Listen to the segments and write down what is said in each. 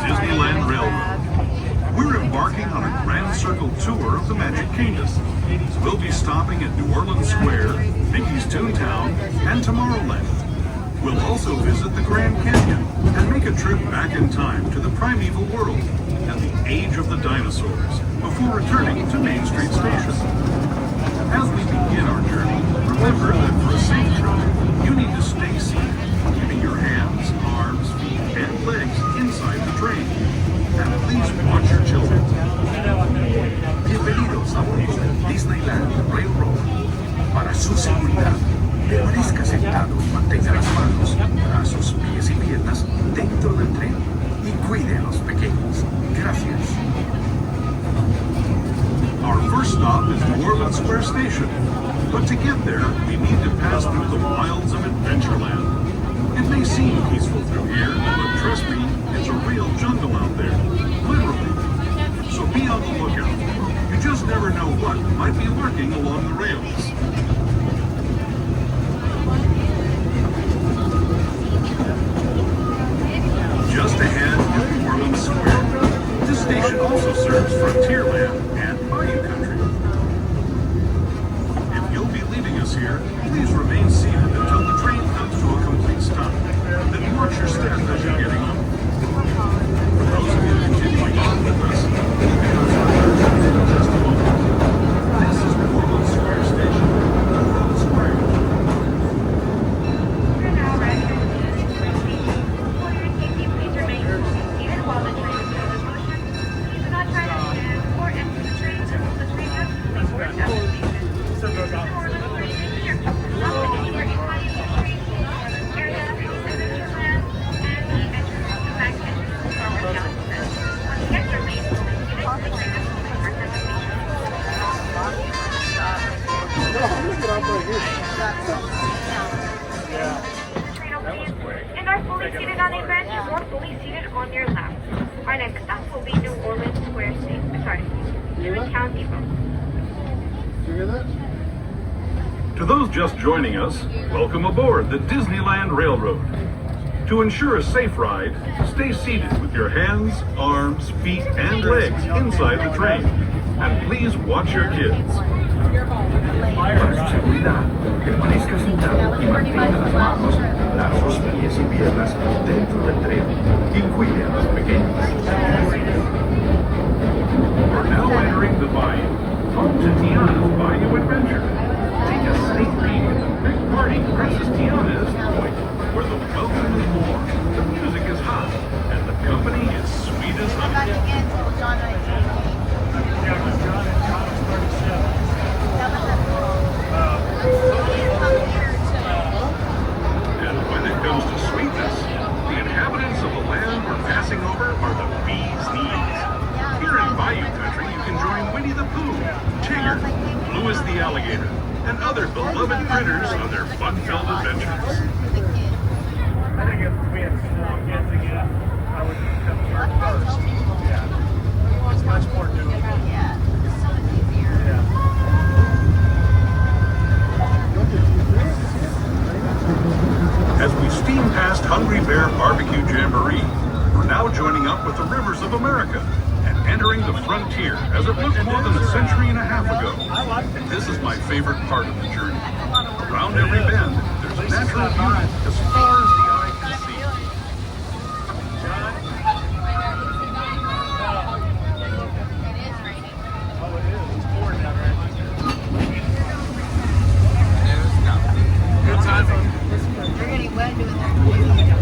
Disneyland Railroad. We're embarking on a grand circle tour of the Magic Kingdom. We'll be stopping at New Orleans Square, Mickey's Toontown, and Tomorrowland. We'll also visit the Grand Canyon and make a trip back in time to the primeval world and the age of the dinosaurs before returning to Main Street Station. As we begin our journey, remember that for a safe trip, you need to stay seated, keeping your hands, arms, feet, and legs inside the train. And please watch your children. Bienvenidos a Disneyland Railroad. Para su seguridad, permanezca sentado y mantenga las manos, brazos, pies y piernas dentro del tren y cuide a los pequeños. Gracias. Our first stop is New Orleans Square Station. But to get there, we need to pass through the wilds of Adventureland. It may seem peaceful through here, but trust me, it's a real jungle out there. Literally. So be on the lookout. You just never know what might be lurking along the rails. Just ahead is New Orleans Square. This station also serves Frontierland and Bayou Country. If you'll be leaving us here, please remain seated until the train comes to a complete stop. Then watch your step as you're getting on. For those of you continuing on with us, we'll be in just a moment. This is New Orleans Square Station. New Orleans Square. We're now ready to leave. For your safety, please remain seated while the train is in motion. Please do not try to stand or exit the train until the train has before its destination. For the train here, stop anywhere inside the train area, Adventureland, and the entrance to the back entrance to Tomorrowland Galaxy. Once you get your main seated, the train has completed our destination. Train opening and are fully seated on a bench or fully seated on your lap. Our next stop will be New Orleans Square Station. Town Depot. To those just joining us, welcome aboard the Disneyland Railroad. To ensure a safe ride, stay seated with your hands, arms, feet, and legs inside the train. And please watch your kids. Para su seguridad, permanezca sentado y mantenga las manos, brazos, pies y piernas dentro del tren y cuide a los pequeños. We're now entering the bayou, home to Tiana's Bayou Adventure. Take a sneak peek at the big party Princess Tiana is throwing, where the welcome is warm, the music is hot, and the company is sweet as honey. And when it comes to sweetness, the inhabitants of the land we're passing over are the bee's knees. Here in Bayou Country, you can join Winnie the Pooh, Tigger, Louis the Alligator, and other beloved critters on their fun-filled adventures. I think if we had 4 kids again, I would come here first. Yeah. It's much more doable. Yeah. As we steam past Hungry Bear Barbecue Jamboree, we're now joining up with the Rivers of America and entering the frontier as it looked more than a century and a half ago. And this is my favorite part of the journey. Around every bend, there's natural beauty as far as the eye can see. Oh, it is. It's pouring down right now. Good timing. You're getting wet doing that.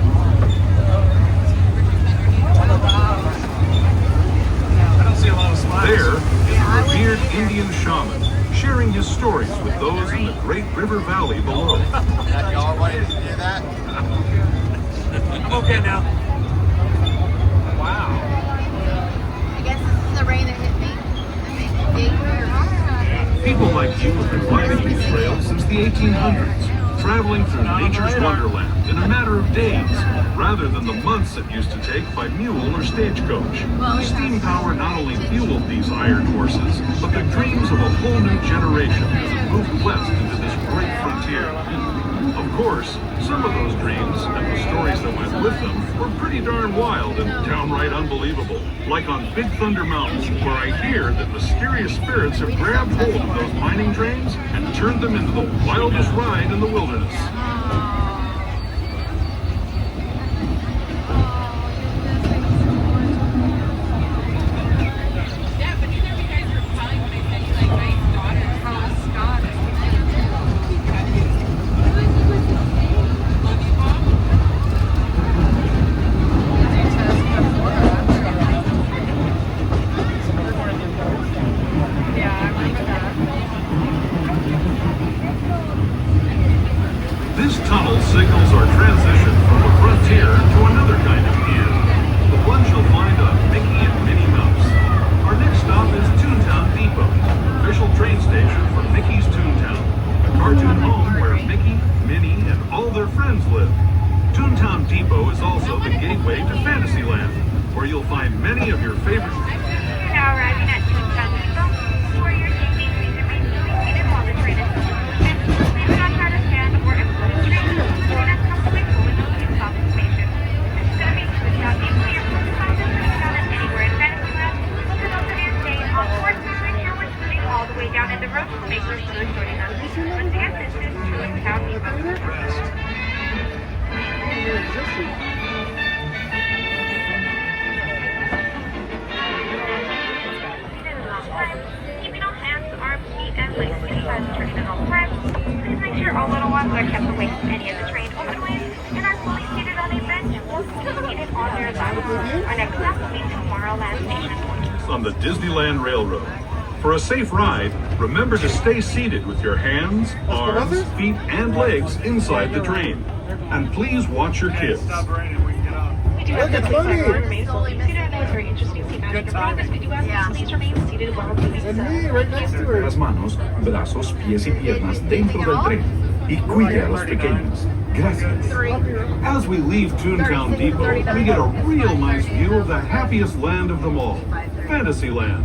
I don't see a lot of smiles. There is a revered Indian shaman sharing his stories with those in the Great River Valley below. Y'all ready to do that? I'm okay now. Wow. I guess this is the rain that hit me. The big river. People like you have been riding these trails since the 1800s, traveling through nature's wonderland in a matter of days, rather than the months it used to take by mule or stagecoach. Steam power not only fueled these iron horses, but the dreams of a whole new generation as it moved west into this great frontier. Of course, some of those dreams and the stories that went with with them were pretty darn wild and downright unbelievable. Like on Big Thunder Mountain, where I hear that mysterious spirits have grabbed hold of those mining trains and turned them into the wildest ride in the wilderness. This tunnel signals our transition from a frontier to another kind of view. The ones you'll find on Mickey and Minnie Mouse. Our next stop is Toontown Depot, official train station for Mickey's Toontown, the cartoon home where Mickey, Minnie, and all their friends live. Toontown Depot is also the gateway to Fantasyland, where you'll find many of your favorite. Now arriving at Toontown Depot, for your safety, please remain seated while the train is moving. Please do not try to stand or exit the train. The train has come quick when you stop the station. This is going to be Toontown Depot. Your closest stop is Toontown and anywhere in Fantasyland. For those of you staying on board, please make sure we're scooting all the way down in the road to make room for those joining us. Once again, this is Toontown Depot. Keeping all hands, arms, feet, and legs inside the train at all times. Please make sure all little ones are kept away from any of the train openways and are fully seated on a bench or fully seated on their laps. Our next stop will be Tomorrowland Station. On the Disneyland Railroad. For a safe ride, remember to stay seated with your hands, arms, feet, and legs inside the train. And please watch your kids. Stop raining, we can get out. We do have to remain fully seated. I know it's very interesting seat management process. We do ask that please remain seated while doing so. Las manos, brazos, pies y piernas dentro del tren. Y cuide a los pequeños. Gracias. As we leave Toontown Depot, we get a real nice view of the happiest land of them all, Fantasyland.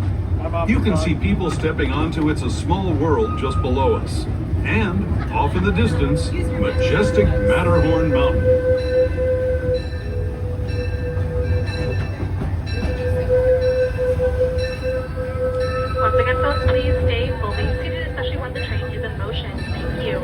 You can see people stepping onto It's a Small World just below us. And, off in the distance, majestic Matterhorn Mountain. Once again, folks, please stay fully seated, especially when the train is in motion. Thank you.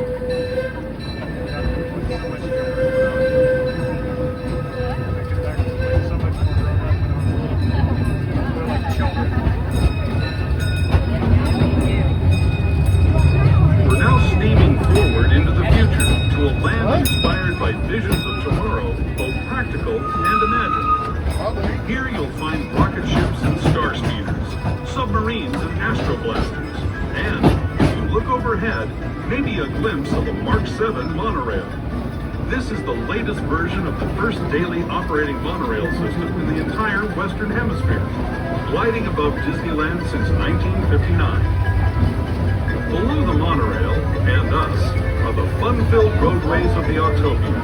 We're now steaming forward into the future to a land inspired by visions of tomorrow, both practical and imagined. Here you'll find rocket ships and star speeders, submarines and astroblasters, and, if you look overhead, maybe a glimpse of a Mark 7 monorail. This is the latest version of the first daily operating monorail system in the entire Western Hemisphere, gliding above Disneyland since 1959. Below the monorail, and us, are the fun-filled roadways of the Autopia.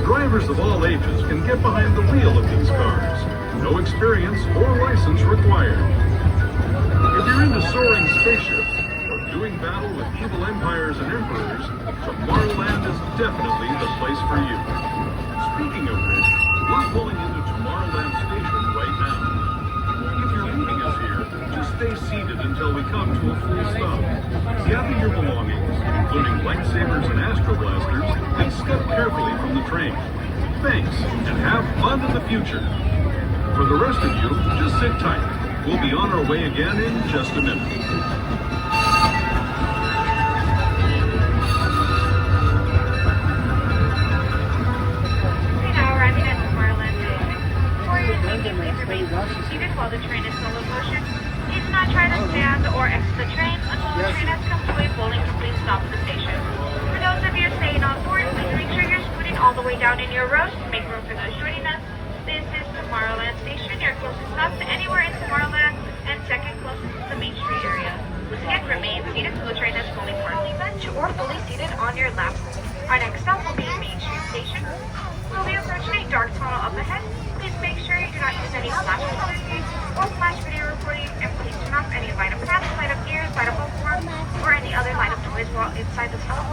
Drivers of all ages can get behind the wheel of these cars. No experience or license required. If you're into soaring spaceships or doing battle with evil empires and emperors, Tomorrowland is definitely the place for you. Speaking of which, we're pulling into Tomorrowland Station right now. If you're meeting us here, just stay seated until we come to a full stop. Gather your belongings, including lightsabers and astroblasters, and step carefully from the train. Thanks, and have fun in the future. For the rest of you, just sit tight. We'll be on our way again in just a minute. We now arriving at Tomorrowland Station. For your safety, please remain fully seated while the train is still in motion. Please do not try to stand or exit the train until the train has come to a fully complete stop at the station. For those of you staying on board, please make sure you're scooting all the way down in your rows to make room for those joining us. This is Tomorrowland Station, your closest stop to anywhere in Tomorrowland, and second closest to the Main Street area. Once again, remain seated until the train has fully parked bench or fully seated on your lap. Our next stop will be Main Street Station. We'll be approaching a dark tunnel up ahead. Please make sure you do not use any flash photography or flash video recording, and please turn off any light up fans, light up ears, light up bullhorn, or any other light up noise while inside the tunnel.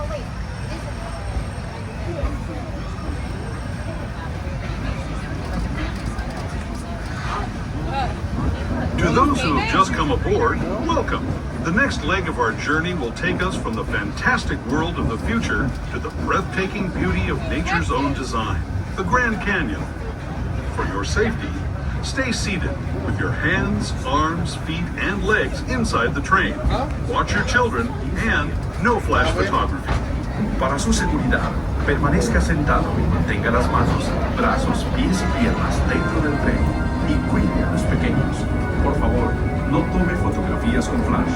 those who have just come aboard, welcome. The next leg of our journey will take us from the fantastic world of the future to the breathtaking beauty of nature's own design, the Grand Canyon. For your safety, stay seated with your hands, arms, feet, and legs inside the train. Watch your children and no flash photography. Para su seguridad, permanezca sentado y mantenga las manos, brazos, pies y piernas dentro del tren y cuide a los pequeños. Por favor, no tome fotografías con flash.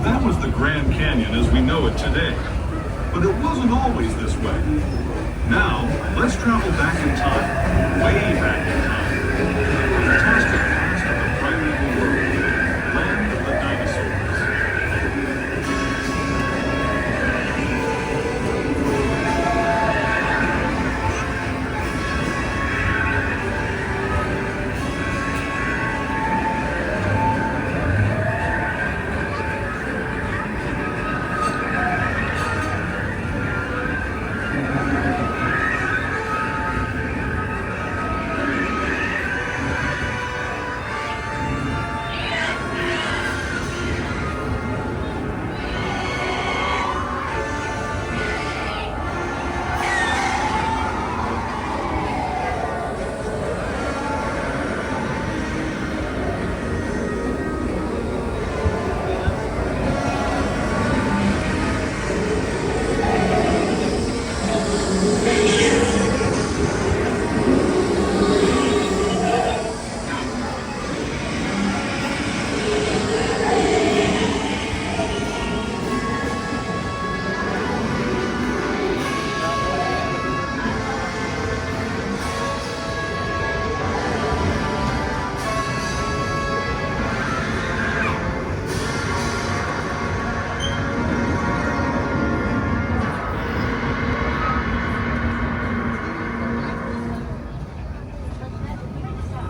That was the Grand Canyon as we know it today. But it wasn't always this way. Now, let's travel back in time, way back in time, to the fantastic past of the primeval world, land of the dinosaurs.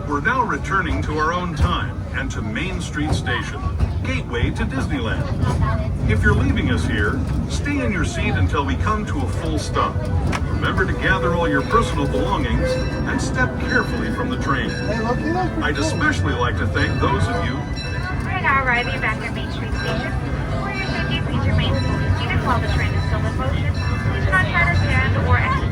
We're now returning to our own time and to Main Street Station, gateway to Disneyland. If you're leaving us here, stay in your seat until we come to a full stop. Remember to gather all your personal belongings and step carefully from the train. I'd especially like to thank those of you. We're now arriving back at Main Street Station. For your safety, please remain fully seated while the train is still in motion. Please do not try to stand or exit